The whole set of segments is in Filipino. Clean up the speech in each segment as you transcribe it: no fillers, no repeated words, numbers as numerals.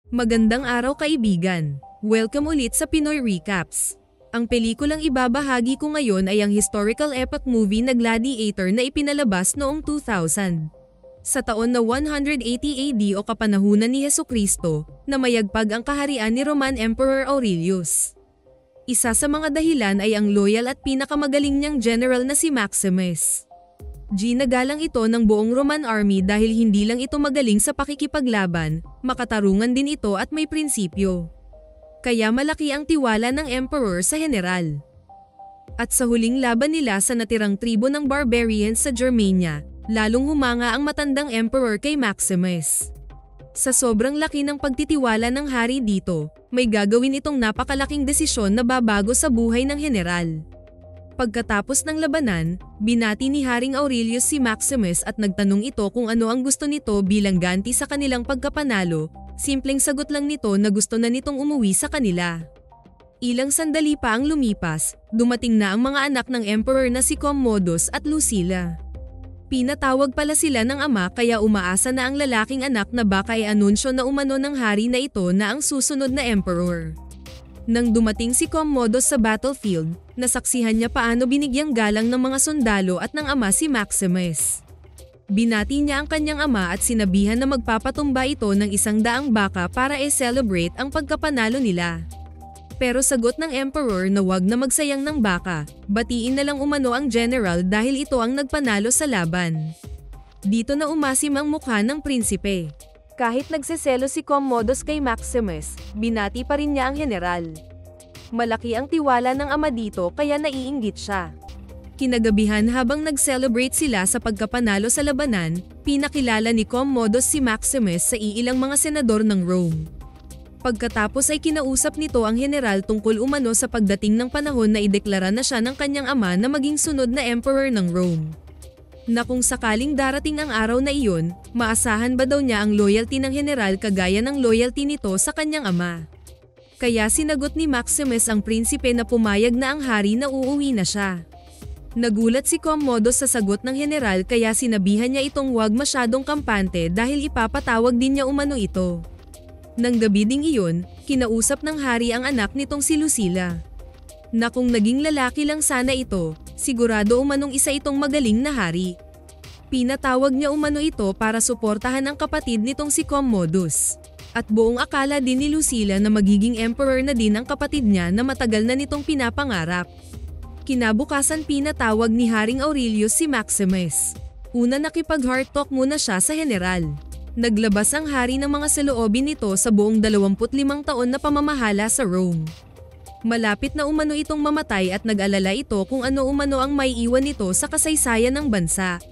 Magandang araw kaibigan. Welcome ulit sa Pinoy Recaps. Ang pelikulang ibabahagi ko ngayon ay ang historical epic movie na Gladiator na ipinalabas noong 2000. Sa taon na 180 AD o kapanahunan ni Hesukristo, na mayagpag ang kaharian ni Roman Emperor Aurelius. Isa sa mga dahilan ay ang loyal at pinakamagaling niyang general na si Maximus. Ginagalang ito ng buong Roman army dahil hindi lang ito magaling sa pakikipaglaban, makatarungan din ito at may prinsipyo. Kaya malaki ang tiwala ng emperor sa general. At sa huling laban nila sa natirang tribo ng barbarians sa Germania, lalong humanga ang matandang emperor kay Maximus. Sa sobrang laki ng pagtitiwala ng hari dito, may gagawin itong napakalaking desisyon na babago sa buhay ng general. Pagkatapos ng labanan, binati ni Haring Aurelius si Maximus at nagtanong ito kung ano ang gusto nito bilang ganti sa kanilang pagkapanalo. Simpleng sagot lang nito na gusto na nitong umuwi sa kanila. Ilang sandali pa ang lumipas, dumating na ang mga anak ng emperor na si Commodus at Lucilla. Pinatawag pala sila ng ama kaya umaasa na ang lalaking anak na baka ay anunsyo na umano ng hari na ito na ang susunod na emperor. Nang dumating si Commodus sa battlefield, nasaksihan niya paano binigyang galang ng mga sundalo at ng ama si Maximus. Binati niya ang kanyang ama at sinabihan na magpapatumba ito ng 100 baka para i-celebrate ang pagkapanalo nila. Pero sagot ng emperor na wag na magsayang ng baka, batiin na lang umano ang general dahil ito ang nagpanalo sa laban. Dito na umasim ang mukha ng prinsipe. Kahit nagseselo si Commodus kay Maximus, binati pa rin niya ang general. Malaki ang tiwala ng ama dito kaya naiinggit siya. Kinagabihan habang nag-celebrate sila sa pagkapanalo sa labanan, pinakilala ni Commodus si Maximus sa iilang mga senador ng Rome. Pagkatapos ay kinausap nito ang general tungkol umano sa pagdating ng panahon na ideklara na siya ng kanyang ama na maging sunod na emperor ng Rome. Na kung sakaling darating ang araw na iyon, maasahan ba daw niya ang loyalty ng general kagaya ng loyalty nito sa kanyang ama. Kaya sinagot ni Maximus ang prinsipe na pumayag na ang hari na uuwi na siya. Nagulat si Commodus sa sagot ng general kaya sinabihan niya itong huwag masyadong kampante dahil ipapatawag din niya umano ito. Nang gabi ding iyon, kinausap ng hari ang anak nitong si Lucilla. Na kung naging lalaki lang sana ito, sigurado umanong isa itong magaling na hari. Pinatawag niya umano ito para suportahan ang kapatid nitong si Commodus. At buong akala din ni Lucilla na magiging emperor na din ang kapatid niya na matagal na nitong pinapangarap. Kinabukasan pinatawag ni Haring Aurelius si Maximus. Una nakipag-heart talk muna siya sa general. Naglabas ang hari ng mga saloobin nito sa buong 25 taon na pamamahala sa Rome. Malapit na umano itong mamatay at nag-alala ito kung ano umano ang maiiwan nito sa kasaysayan ng bansa.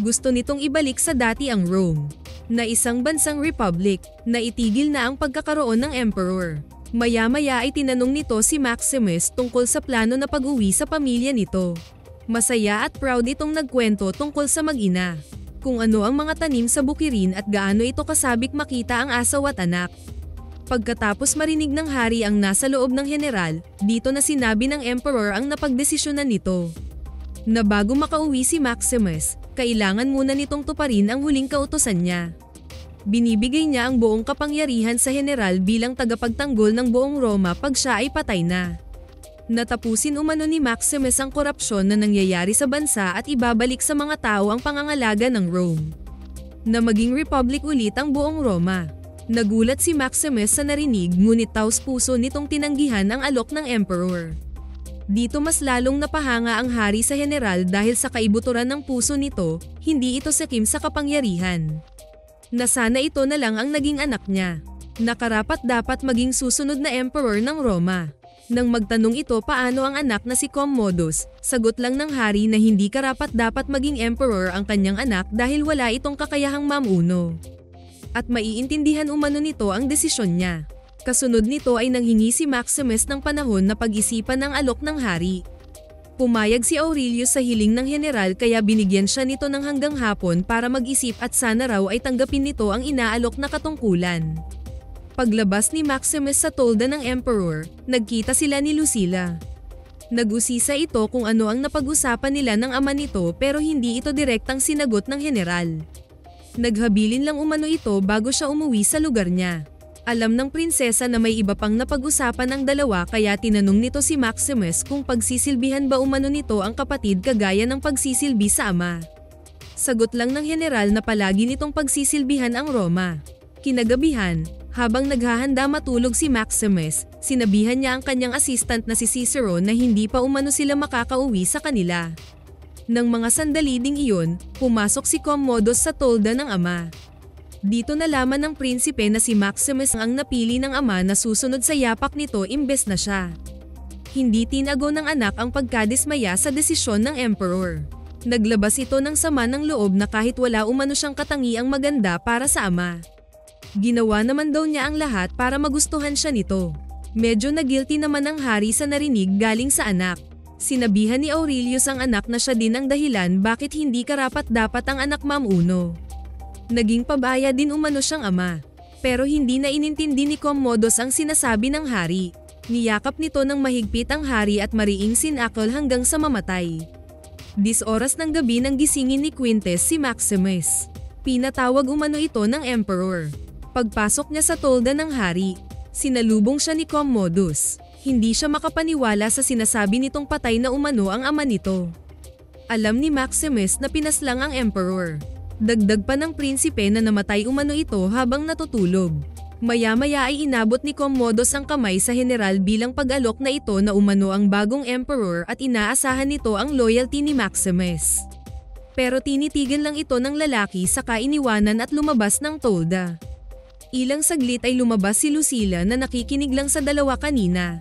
Gusto nitong ibalik sa dati ang Rome, na isang bansang republic, na itigil na ang pagkakaroon ng emperor. Maya-maya ay tinanong nito si Maximus tungkol sa plano na pag-uwi sa pamilya nito. Masaya at proud itong nagkwento tungkol sa mag-ina, kung ano ang mga tanim sa bukirin at gaano ito kasabik makita ang asaw at anak. Pagkatapos marinig ng hari ang nasa loob ng general, dito na sinabi ng emperor ang napagdesisyonan nito. Na bago makauwi si Maximus, kailangan muna nitong tuparin ang huling kautusan niya. Binibigay niya ang buong kapangyarihan sa general bilang tagapagtanggol ng buong Roma pag siya ay patay na. Natapusin umano ni Maximus ang korupsyon na nangyayari sa bansa at ibabalik sa mga tao ang pangangalaga ng Rome. Na maging republic ulit ang buong Roma. Nagulat si Maximus sa narinig ngunit taos-puso nitong tinanggihan ang alok ng emperor. Dito mas lalong napahanga ang hari sa general dahil sa kaibuturan ng puso nito, hindi ito sakim sa kapangyarihan. Na sana ito na lang ang naging anak niya. Nakarapat dapat maging susunod na emperor ng Roma. Nang magtanong ito paano ang anak na si Commodus, sagot lang ng hari na hindi karapat dapat maging emperor ang kanyang anak dahil wala itong kakayahang mamuno. At maiintindihan umano nito ang desisyon niya. Kasunod nito ay nanghingi si Maximus ng panahon na pag-isipan ang alok ng hari. Pumayag si Aurelius sa hiling ng general kaya binigyan siya nito ng hanggang hapon para mag-isip at sana raw ay tanggapin nito ang inaalok na katungkulan. Paglabas ni Maximus sa tolda ng emperor, nagkita sila ni Lucilla. Nag-usisa ito kung ano ang napag-usapan nila ng ama nito pero hindi ito direktang sinagot ng general. Naghabilin lang umano ito bago siya umuwi sa lugar niya. Alam ng prinsesa na may iba pang napag-usapan ang dalawa kaya tinanong nito si Maximus kung pagsisilbihan ba umano nito ang kapatid kagaya ng pagsisilbi sa ama. Sagot lang ng general na palagi nitong pagsisilbihan ang Roma. Kinagabihan, habang naghahanda matulog si Maximus, sinabihan niya ang kanyang assistant na si Cicero na hindi pa umano sila makakauwi sa kanila. Nang mga sandali ding iyon, pumasok si Commodus sa tolda ng ama. Dito nalaman ng prinsipe na si Maximus ang napili ng ama na susunod sa yapak nito imbes na siya. Hindi tinago ng anak ang pagkadismaya sa desisyon ng emperor. Naglabas ito ng sama ng loob na kahit wala umano siyang katangiang maganda para sa ama. Ginawa naman daw niya ang lahat para magustuhan siya nito. Medyo na-guilty naman ang hari sa narinig galing sa anak. Sinabihan ni Aurelius ang anak na siya din ang dahilan bakit hindi karapat-dapat ang anak mamuno. Naging pabaya din umano siyang ama. Pero hindi na inintindi ni Commodus ang sinasabi ng hari. Niyakap nito ng mahigpit ang hari at mariing sinakol hanggang sa mamatay. 10 oras ng gabi nang gisingin ni Quintus si Maximus. Pinatawag umano ito ng emperor. Pagpasok niya sa tolda ng hari, sinalubong siya ni Commodus. Hindi siya makapaniwala sa sinasabi nitong patay na umano ang ama nito. Alam ni Maximus na pinaslang ang emperor. Dagdag pa ng prinsipe na namatay umano ito habang natutulog. Maya-maya ay inabot ni Commodus ang kamay sa general bilang pag-alok na ito na umano ang bagong emperor at inaasahan nito ang loyalty ni Maximus. Pero tinitigan lang ito ng lalaki saka iniwanan at lumabas ng tolda. Ilang saglit ay lumabas si Lucilla na nakikinig lang sa dalawa kanina.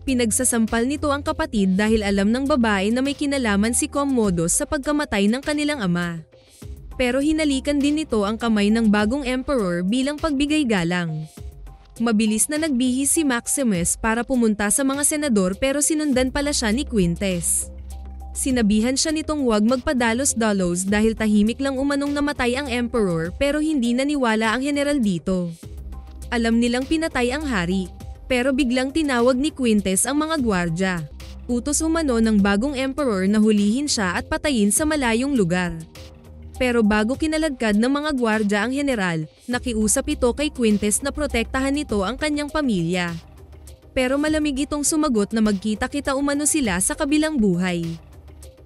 Pinagsasampal nito ang kapatid dahil alam ng babae na may kinalaman si Commodus sa pagkamatay ng kanilang ama. Pero hinalikan din nito ang kamay ng bagong emperor bilang pagbigay galang. Mabilis na nagbihis si Maximus para pumunta sa mga senador pero sinundan pala siya ni Quintus. Sinabihan siya nitong huwag magpadalos-dalos dahil tahimik lang umanong namatay ang emperor pero hindi naniwala ang general dito. Alam nilang pinatay ang hari, pero biglang tinawag ni Quintus ang mga gwardya. Utos umano ng bagong emperor na hulihin siya at patayin sa malayong lugar. Pero bago kinalagkad ng mga gwardya ang general, nakiusap ito kay Quintus na protektahan nito ang kanyang pamilya. Pero malamig itong sumagot na magkita-kita umano sila sa kabilang buhay.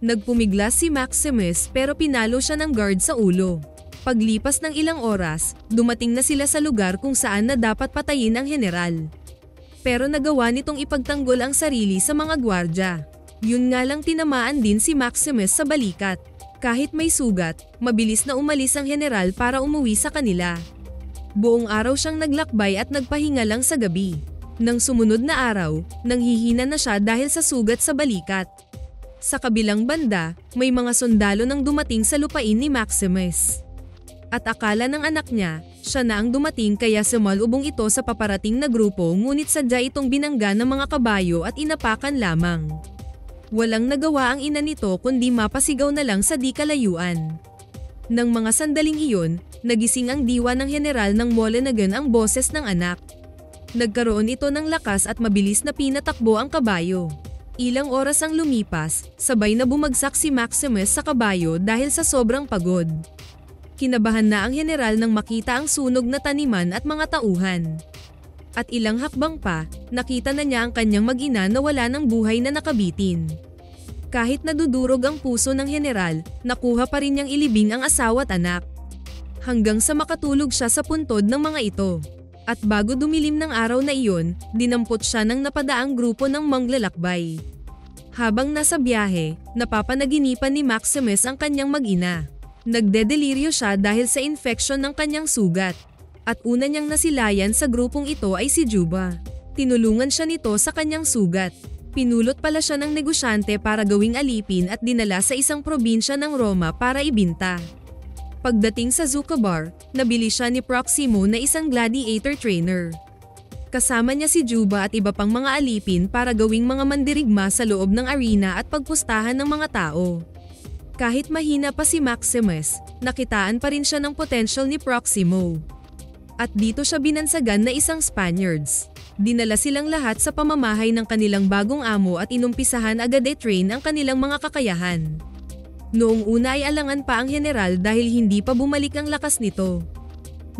Nagpumiglas si Maximus pero pinalo siya ng guard sa ulo. Paglipas ng ilang oras, dumating na sila sa lugar kung saan na dapat patayin ang general. Pero nagawa nitong ipagtanggol ang sarili sa mga gwardya. Yun nga lang tinamaan din si Maximus sa balikat. Kahit may sugat, mabilis na umalis ang general para umuwi sa kanila. Buong araw siyang naglakbay at nagpahinga lang sa gabi. Nang sumunod na araw, nanghihina na siya dahil sa sugat sa balikat. Sa kabilang banda, may mga sundalo nang dumating sa lupain ni Maximus. At akala ng anak niya, siya na ang dumating kaya sumalubong ito sa paparating na grupo ngunit sadya itong binangga ng mga kabayo at inapakan lamang. Walang nagawa ang ina nito kundi mapasigaw na lang sa di kalayuan. Nang mga sandaling iyon, nagising ang diwa ng general ng Molenaguen ang boses ng anak. Nagkaroon ito ng lakas at mabilis na pinatakbo ang kabayo. Ilang oras ang lumipas, sabay na bumagsak si Maximus sa kabayo dahil sa sobrang pagod. Kinabahan na ang general nang makita ang sunog na taniman at mga tauhan. At ilang hakbang pa, nakita na niya ang kanyang mag-ina na wala ng buhay na nakabitin. Kahit nadudurog ang puso ng general, nakuha pa rin niyang ilibing ang asawa at anak. Hanggang sa makatulog siya sa puntod ng mga ito. At bago dumilim ng araw na iyon, dinampot siya ng napadaang grupo ng manglalakbay. Habang nasa biyahe, napapanaginipan ni Maximus ang kanyang mag-ina. Nagdedeliryo siya dahil sa infeksyon ng kanyang sugat. At una niyang nasilayan sa grupong ito ay si Juba. Tinulungan siya nito sa kanyang sugat. Pinulot pala siya ng negosyante para gawing alipin at dinala sa isang probinsya ng Roma para ibinta. Pagdating sa Zucabar, nabili siya ni Proximo na isang gladiator trainer. Kasama niya si Juba at iba pang mga alipin para gawing mga mandirigma sa loob ng arena at pagpustahan ng mga tao. Kahit mahina pa si Maximus, nakitaan pa rin siya ng potential ni Proximo. At dito siya binansagan na isang Spaniards. Dinala silang lahat sa pamamahay ng kanilang bagong amo at inumpisahan agad i-train ang kanilang mga kakayahan. Noong una ay alangan pa ang general dahil hindi pa bumalik ang lakas nito.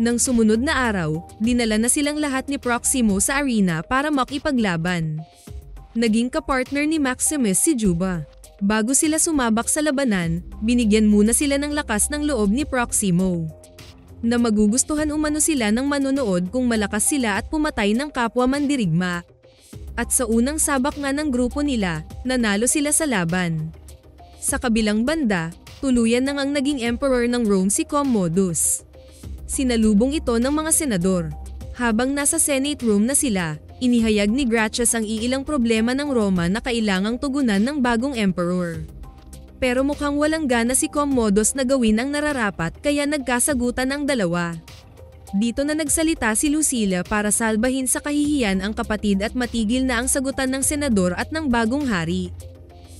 Nang sumunod na araw, dinala na silang lahat ni Proximo sa arena para makipaglaban. Naging kapartner ni Maximus si Juba. Bago sila sumabak sa labanan, binigyan muna sila ng lakas ng loob ni Proximo. Na magugustuhan umano sila ng manonood kung malakas sila at pumatay ng kapwa mandirigma. At sa unang sabak nga ng grupo nila, nanalo sila sa laban. Sa kabilang banda, tuluyan na ngang naging emperor ng Rome si Commodus. Sinalubong ito ng mga senador. Habang nasa Senate room na sila, inihayag ni Gracchus ang iilang problema ng Roma na kailangang tugunan ng bagong emperor. Pero mukhang walang gana si Commodus na gawin ang nararapat kaya nagkasagutan ang dalawa. Dito na nagsalita si Lucilla para salbahin sa kahihiyan ang kapatid at matigil na ang sagutan ng senador at ng bagong hari.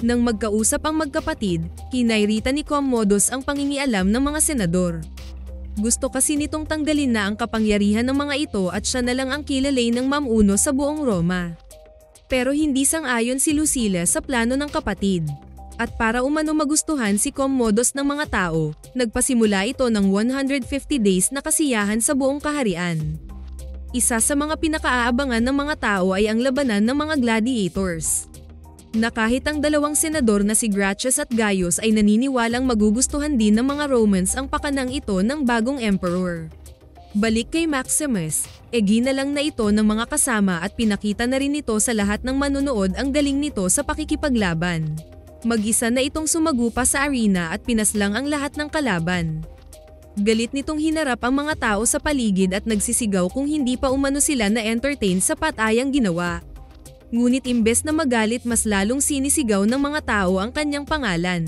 Nang magkausap ang magkapatid, kinairita ni Commodus ang pangingialam ng mga senador. Gusto kasi nitong tanggalin na ang kapangyarihan ng mga ito at siya na lang ang kilalay ng mamuno sa buong Roma. Pero hindi sang-ayon si Lucilla sa plano ng kapatid. At para umano magustuhan si Commodus ng mga tao, nagpasimula ito ng 150 days na kasiyahan sa buong kaharian. Isa sa mga pinakaaabangan ng mga tao ay ang labanan ng mga gladiators. Na kahit ang dalawang senador na si Gracchus at Gaius ay naniniwalang magugustuhan din ng mga Romans ang pakanang ito ng bagong emperor. Balik kay Maximus, ginalang na ito ng mga kasama at pinakita na rin ito sa lahat ng manonood ang galing nito sa pakikipaglaban. Mag-isa na itong sumagupa sa arena at pinaslang ang lahat ng kalaban. Galit nitong hinarap ang mga tao sa paligid at nagsisigaw kung hindi pa umano sila na-entertain sa patayang ginawa. Ngunit imbes na magalit mas lalong sinisigaw ng mga tao ang kanyang pangalan.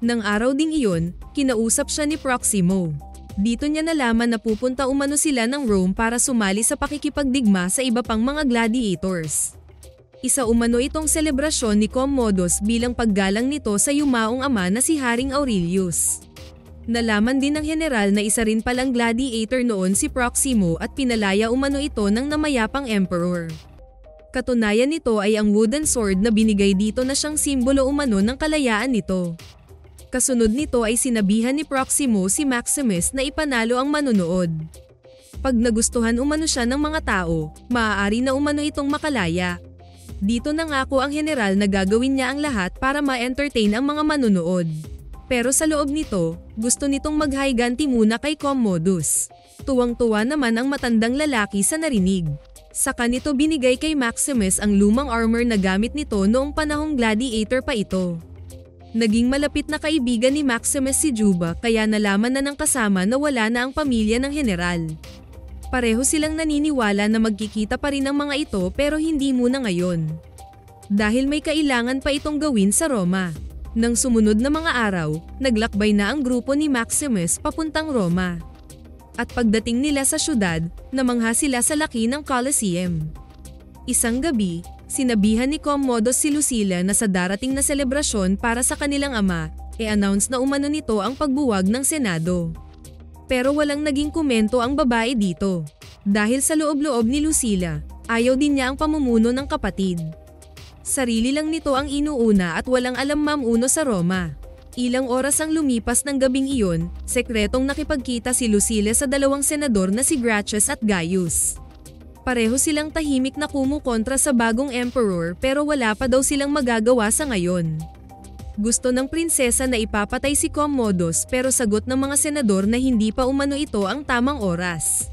Nang araw ding iyon, kinausap siya ni Proximo. Dito niya nalaman na pupunta umano sila ng Rome para sumali sa pakikipagdigma sa iba pang mga gladiators. Isa umano itong selebrasyon ni Commodus bilang paggalang nito sa yumaong ama na si Haring Aurelius. Nalaman din ng general na isa rin palang gladiator noon si Proximo at pinalaya umano ito ng namayapang emperor. Katunayan nito ay ang wooden sword na binigay dito na siyang simbolo umano ng kalayaan nito. Kasunod nito ay sinabihan ni Proximo si Maximus na ipanalo ang manonood. Pag nagustuhan umano siya ng mga tao, maaari na umano itong makalaya. Dito nangako ang general na gagawin niya ang lahat para ma-entertain ang mga manonood. Pero sa loob nito, gusto nitong mag-higanti muna kay Commodus. Tuwang-tuwa naman ang matandang lalaki sa narinig. Saka nito binigay kay Maximus ang lumang armor na gamit nito noong panahong gladiator pa ito. Naging malapit na kaibigan ni Maximus si Juba kaya nalaman na ng kasama na wala na ang pamilya ng general. Pareho silang naniniwala na magkikita pa rin ang mga ito pero hindi muna ngayon. Dahil may kailangan pa itong gawin sa Roma. Nang sumunod na mga araw, naglakbay na ang grupo ni Maximus papuntang Roma. At pagdating nila sa syudad, namangha sila sa laki ng Colosseum. Isang gabi, sinabihan ni Commodus si Lucilla na sa darating na selebrasyon para sa kanilang ama, announce na umano nito ang pagbuwag ng Senado. Pero walang naging komento ang babae dito. Dahil sa loob-loob ni Lucilla, ayaw din niya ang pamumuno ng kapatid. Sarili lang nito ang inuuna at walang alam mamuno sa Roma. Ilang oras ang lumipas ng gabing iyon, sekretong nakipagkita si Lucilla sa dalawang senador na si Gracchus at Gaius. Pareho silang tahimik na kumukontra sa bagong emperor pero wala pa daw silang magagawa sa ngayon. Gusto ng prinsesa na ipapatay si Commodus pero sagot ng mga senador na hindi pa umano ito ang tamang oras.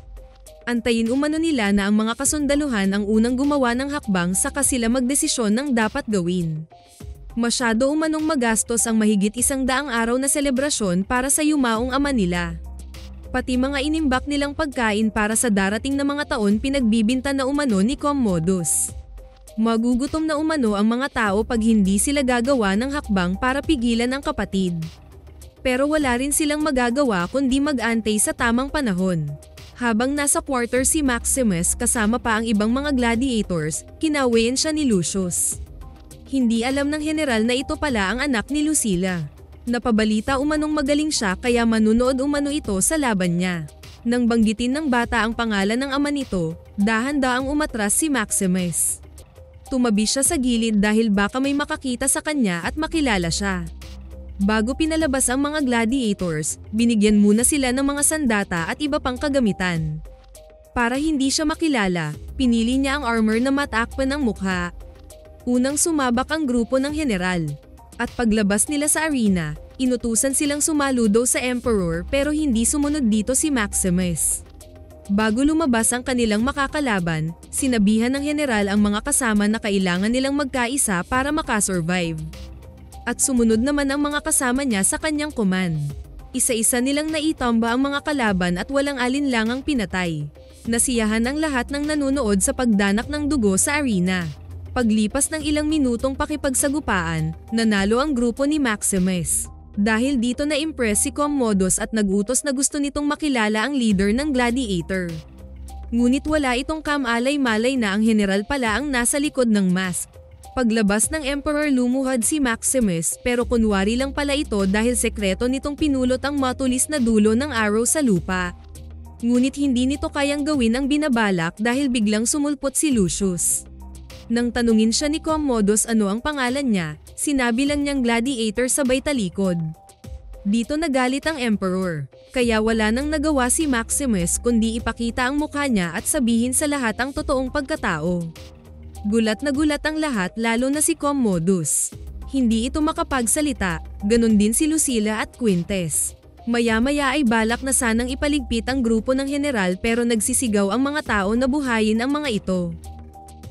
Antayin umano nila na ang mga kasundaluhan ang unang gumawa ng hakbang saka sila magdesisyon ng dapat gawin. Masyado umanong magastos ang mahigit 100 araw na selebrasyon para sa yumaong ama nila. Pati mga inimbak nilang pagkain para sa darating na mga taon pinagbibinta na umano ni Commodus. Magugutom na umano ang mga tao pag hindi sila gagawa ng hakbang para pigilan ang kapatid. Pero wala rin silang magagawa kundi mag-antay sa tamang panahon. Habang nasa quarter si Maximus kasama pa ang ibang mga gladiators, kinawain siya ni Lucius. Hindi alam ng general na ito pala ang anak ni Lucilla. Napabalita umanong magaling siya kaya manunood umano ito sa laban niya. Nang banggitin ng bata ang pangalan ng ama nito, dahan-daang umatras si Maximus. Tumabi siya sa gilid dahil baka may makakita sa kanya at makilala siya. Bago pinalabas ang mga gladiators, binigyan muna sila ng mga sandata at iba pang kagamitan. Para hindi siya makilala, pinili niya ang armor na matakpan ang mukha. Unang sumabak ang grupo ng general. At paglabas nila sa arena, inutusan silang sumaludo sa Emperor pero hindi sumunod dito si Maximus. Bago lumabas ang kanilang makakalaban, sinabihan ng general ang mga kasama na kailangan nilang magkaisa para makasurvive. At sumunod naman ang mga kasama niya sa kanyang command. Isa-isa nilang naitamba ang mga kalaban at walang alinlangang pinatay. Nasiyahan ang lahat ng nanonood sa pagdanak ng dugo sa arena. Paglipas ng ilang minutong pakipagsagupaan, nanalo ang grupo ni Maximus. Dahil dito na-impress si Commodus at nagutos na gusto nitong makilala ang leader ng gladiator. Ngunit wala itong kamalay-malay na ang general pala ang nasa likod ng mask. Paglabas ng Emperor lumuhad si Maximus pero kunwari lang pala ito dahil sekreto nitong pinulot ang matulis na dulo ng arrow sa lupa. Ngunit hindi nito kayang gawin ang binabalak dahil biglang sumulpot si Lucius. Nang tanungin siya ni Commodus ano ang pangalan niya, sinabi lang niyang gladiator sabay talikod. Dito nagalit ang Emperor, kaya wala nang nagawa si Maximus kundi ipakita ang mukha niya at sabihin sa lahat ang totoong pagkatao. Gulat na gulat ang lahat lalo na si Commodus. Hindi ito makapagsalita, ganun din si Lucilla at Quintes. Maya-maya ay balak na sanang ipaligpit ang grupo ng general pero nagsisigaw ang mga tao na buhayin ang mga ito.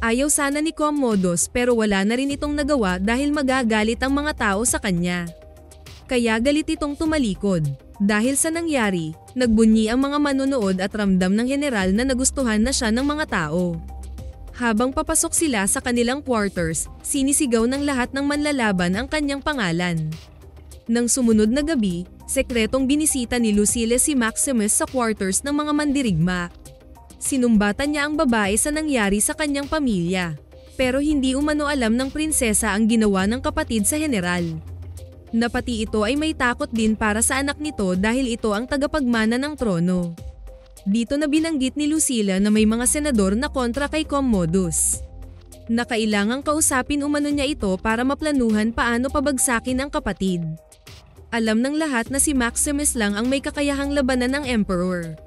Ayaw sana ni Commodus pero wala na rin itong nagawa dahil magagalit ang mga tao sa kanya. Kaya galit itong tumalikod. Dahil sa nangyari, nagbunyi ang mga manonood at ramdam ng general na nagustuhan na siya ng mga tao. Habang papasok sila sa kanilang quarters, sinisigaw ng lahat ng manlalaban ang kanyang pangalan. Nang sumunod na gabi, sekretong binisita ni Lucilla si Maximus sa quarters ng mga mandirigma. Sinumbatan niya ang babae sa nangyari sa kanyang pamilya. Pero hindi umano alam ng prinsesa ang ginawa ng kapatid sa general. Na pati ito ay may takot din para sa anak nito dahil ito ang tagapagmana ng trono. Dito na binanggit ni Lucilla na may mga senador na kontra kay Commodus. Na kailangang kausapin umano niya ito para maplanuhan paano pabagsakin ang kapatid. Alam ng lahat na si Maximus lang ang may kakayahang labanan ng Emperor.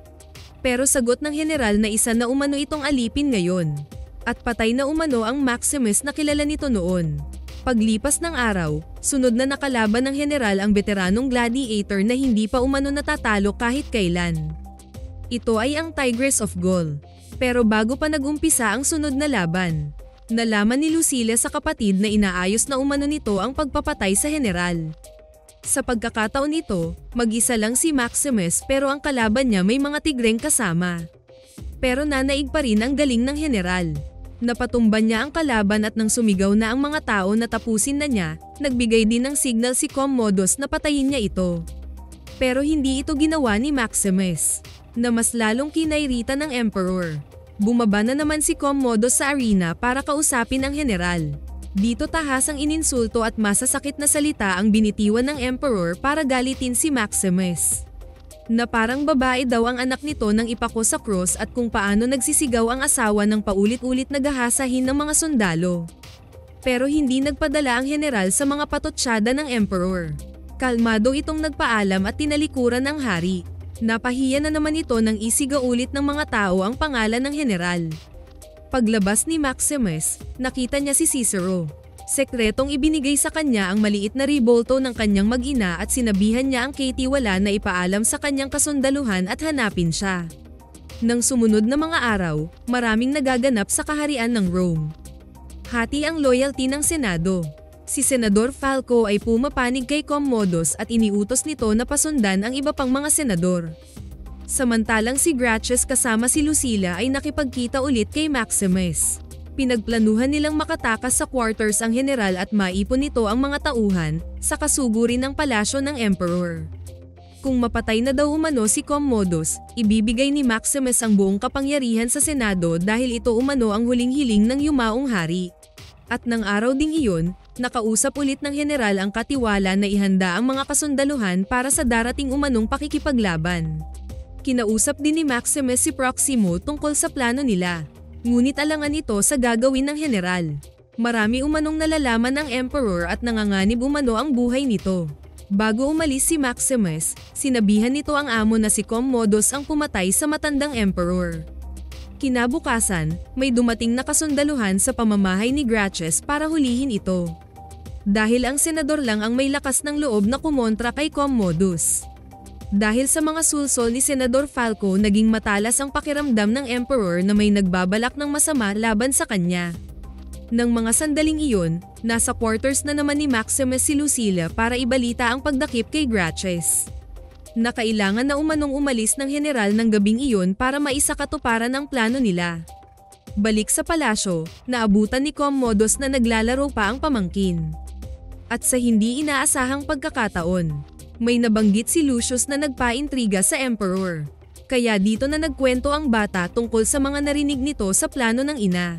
Pero sagot ng general na isa na umano itong alipin ngayon. At patay na umano ang Maximus na kilala nito noon. Paglipas ng araw, sunod na nakalaban ng general ang veteranong gladiator na hindi pa umano natatalo kahit kailan. Ito ay ang Tigress of Gaul. Pero bago pa nag-umpisa ang sunod na laban, nalaman ni Lucilla sa kapatid na inaayos na umano nito ang pagpapatay sa general. Sa pagkakataon ito, mag-isa lang si Maximus pero ang kalaban niya may mga tigreng kasama. Pero nanaig pa rin ang galing ng general. Napatumban niya ang kalaban at nang sumigaw na ang mga tao na tapusin na niya, nagbigay din ng signal si Commodus na patayin niya ito. Pero hindi ito ginawa ni Maximus, na mas lalong kinairita ng Emperor. Bumaba na naman si Commodus sa arena para kausapin ang general. Dito tahas ang ininsulto at masasakit na salita ang binitiwan ng Emperor para galitin si Maximus. Na parang babae daw ang anak nito nang ipako sa cross at kung paano nagsisigaw ang asawa ng paulit-ulit na gahasahin ng mga sundalo. Pero hindi nagpadala ang general sa mga patotsyada ng Emperor. Kalmado itong nagpaalam at tinalikuran ang hari. Napahiya na naman ito nang isigaw ulit ng mga tao ang pangalan ng general. Paglabas ni Maximus, nakita niya si Cicero. Sekretong ibinigay sa kanya ang maliit na ribolto ng kanyang mag-ina at sinabihan niya ang katiwala na ipaalam sa kanyang kasundaluhan at hanapin siya. Nang sumunod na mga araw, maraming nagaganap sa kaharian ng Rome. Hati ang loyalty ng Senado. Si Senador Falco ay pumapanig kay Commodus at iniutos nito na pasundan ang iba pang mga senador. Samantalang si Gracchus kasama si Lucilla ay nakipagkita ulit kay Maximus. Pinagplanuhan nilang makatakas sa quarters ang general at maipon nito ang mga tauhan sa kasugurin ng palasyo ng Emperor. Kung mapatay na daw umano si Commodus, ibibigay ni Maximus ang buong kapangyarihan sa Senado dahil ito umano ang huling hiling ng yumaong hari. At nang araw ding iyon, nakausap ulit ng general ang katiwala na ihanda ang mga kasundaluhan para sa darating umanong pakikipaglaban. Kinausap din ni Maximus si Proximo tungkol sa plano nila. Ngunit alangan ito sa gagawin ng general. Marami umanong nalalaman ng Emperor at nanganganib umano ang buhay nito. Bago umalis si Maximus, sinabihan nito ang amo na si Commodus ang pumatay sa matandang emperor. Kinabukasan, may dumating na kasundaluhan sa pamamahay ni Gracchus para hulihin ito. Dahil ang senador lang ang may lakas ng loob na kumontra kay Commodus. Dahil sa mga sulsol ni Senador Falco, naging matalas ang pakiramdam ng emperor na may nagbabalak ng masama laban sa kanya. Nang mga sandaling iyon, nasa quarters na naman ni Maximus si Lucilla para ibalita ang pagdakip kay Gracchus. Nakailangan na umanong umalis ng general ng gabing iyon para maisakatuparan ang plano nila. Balik sa palasyo, naabutan ni Commodus na naglalaro pa ang pamangkin. At sa hindi inaasahang pagkakataon, may nabanggit si Lucius na nagpaintriga sa emperor. Kaya dito na nagkwento ang bata tungkol sa mga narinig nito sa plano ng ina.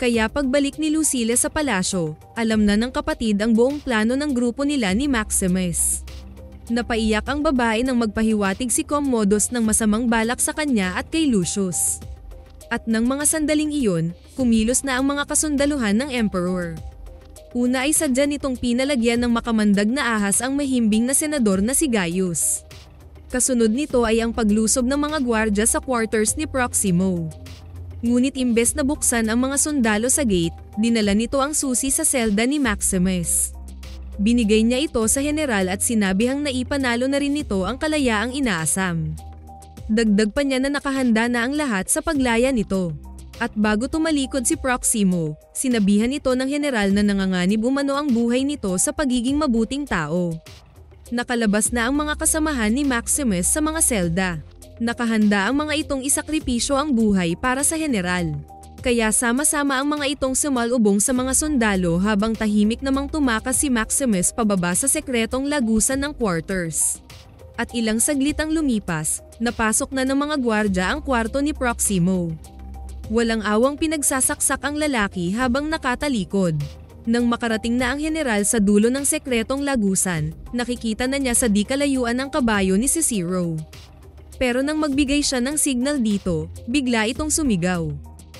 Kaya pagbalik ni Lucilla sa palasyo, alam na ng kapatid ang buong plano ng grupo nila ni Maximus. Napaiyak ang babae nang magpahiwatig si Commodus ng masamang balak sa kanya at kay Lucius. At nang mga sandaling iyon, kumilos na ang mga kasundaluhan ng emperor. Una ay sadya nitong pinalagyan ng makamandag na ahas ang mahimbing na senador na si Gaius. Kasunod nito ay ang paglusob ng mga gwardya sa quarters ni Proximo. Ngunit imbes na buksan ang mga sundalo sa gate, dinala nito ang susi sa selda ni Maximus. Binigay niya ito sa general at sinabihang naipanalo na rin nito ang kalayaang inaasam. Dagdag pa niya na nakahanda na ang lahat sa paglaya nito. At bago tumalikod si Proximo, sinabihan ito ng general na nanganganib umano ang buhay nito sa pagiging mabuting tao. Nakalabas na ang mga kasamahan ni Maximus sa mga selda. Nakahanda ang mga itong isakripisyo ang buhay para sa general. Kaya sama-sama ang mga itong sumalubong sa mga sundalo habang tahimik namang tumakas si Maximus pababa sa sekretong lagusan ng quarters. At ilang saglit ang lumipas, napasok na ng mga gwardya ang kwarto ni Proximo. Walang awang pinagsasaksak ang lalaki habang nakatalikod. Nang makarating na ang general sa dulo ng sekretong lagusan, nakikita na niya sa di kalayuan ang kabayo ni Cicero. Pero nang magbigay siya ng signal dito, bigla itong sumigaw.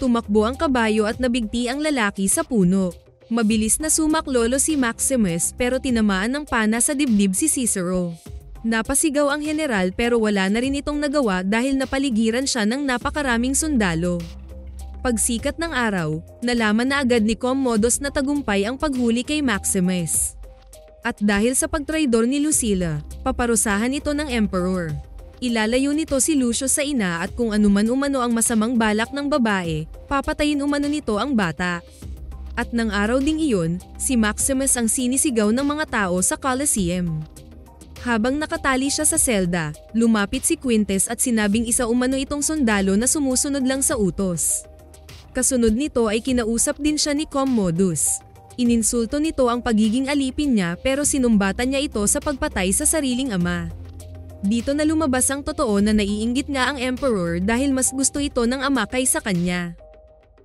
Tumakbo ang kabayo at nabigti ang lalaki sa puno. Mabilis na sumaklolo si Maximus pero tinamaan ng pana sa dibdib si Cicero. Napasigaw ang general pero wala na rin itong nagawa dahil napaligiran siya ng napakaraming sundalo. Pagsikat ng araw, nalaman na agad ni Commodus na tagumpay ang paghuli kay Maximus. At dahil sa pagtraidor ni Lucilla, paparusahan ito ng emperor. Ilalayo nito si Lucius sa ina at kung anuman umano ang masamang balak ng babae, papatayin umano nito ang bata. At ng araw ding iyon, si Maximus ang sinisigaw ng mga tao sa Colosseum. Habang nakatali siya sa selda, lumapit si Quintus at sinabing isa umano itong sundalo na sumusunod lang sa utos. Kasunod nito ay kinausap din siya ni Commodus. Ininsulto nito ang pagiging alipin niya pero sinumbatan niya ito sa pagpatay sa sariling ama. Dito na lumabas ang totoo na naiinggit nga ang emperor dahil mas gusto ito ng ama kaysa kanya.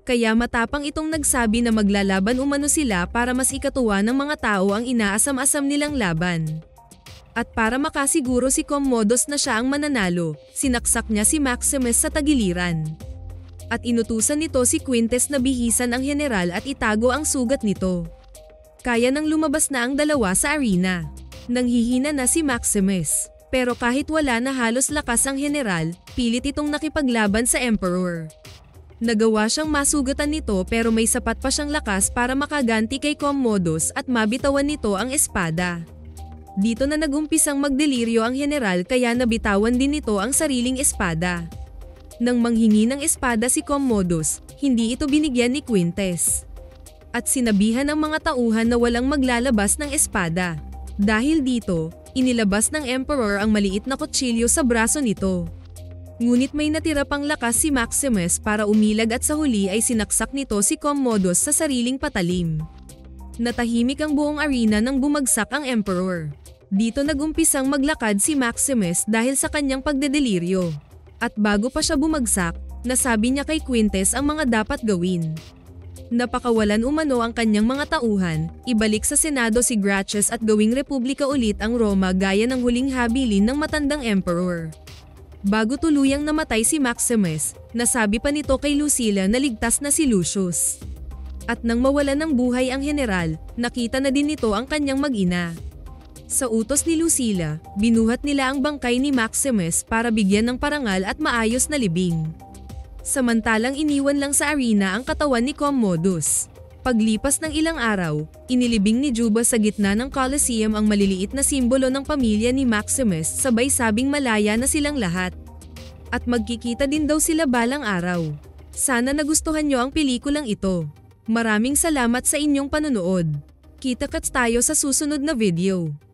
Kaya matapang itong nagsabi na maglalaban umano sila para mas ikatuwa ng mga tao ang inaasam-asam nilang laban. At para makasiguro si Commodus na siya ang mananalo, sinaksak niya si Maximus sa tagiliran. At inutusan nito si Quintus na bihisan ang general at itago ang sugat nito. Kaya nang lumabas na ang dalawa sa arena. Nanghihina na si Maximus. Pero kahit wala na halos lakas ang general, pilit itong nakipaglaban sa emperor. Nagawa siyang masugatan nito pero may sapat pa siyang lakas para makaganti kay Commodus at mabitawan nito ang espada. Dito na nagumpisang magdeliryo ang general kaya nabitawan din nito ang sariling espada. Nang manghingi ng espada si Commodus, hindi ito binigyan ni Quintus. At sinabihan ang mga tauhan na walang maglalabas ng espada. Dahil dito, inilabas ng emperor ang maliit na kutsilyo sa braso nito. Ngunit may natira pang lakas si Maximus para umilag at sa huli ay sinaksak nito si Commodus sa sariling patalim. Natahimik ang buong arena nang bumagsak ang emperor. Dito nagumpisang maglakad si Maximus dahil sa kanyang pagdedeliryo. At bago pa siya bumagsak, nasabi niya kay Quintus ang mga dapat gawin. Napakawalan umano ang kanyang mga tauhan, ibalik sa Senado si Gracchus at gawing republika ulit ang Roma gaya ng huling habilin ng matandang emperor. Bago tuluyang namatay si Maximus, nasabi pa nito kay Lucilla na ligtas na si Lucius. At nang mawalan ng buhay ang general, nakita na din nito ang kanyang mag-ina. Sa utos ni Lucilla, binuhat nila ang bangkay ni Maximus para bigyan ng parangal at maayos na libing. Samantalang iniwan lang sa arena ang katawan ni Commodus. Paglipas ng ilang araw, inilibing ni Juba sa gitna ng Colosseum ang maliliit na simbolo ng pamilya ni Maximus, sabay sabing malaya na silang lahat. At magkikita din daw sila balang araw. Sana nagustuhan nyo ang pelikulang ito. Maraming salamat sa inyong panonood. Kita-kits tayo sa susunod na video.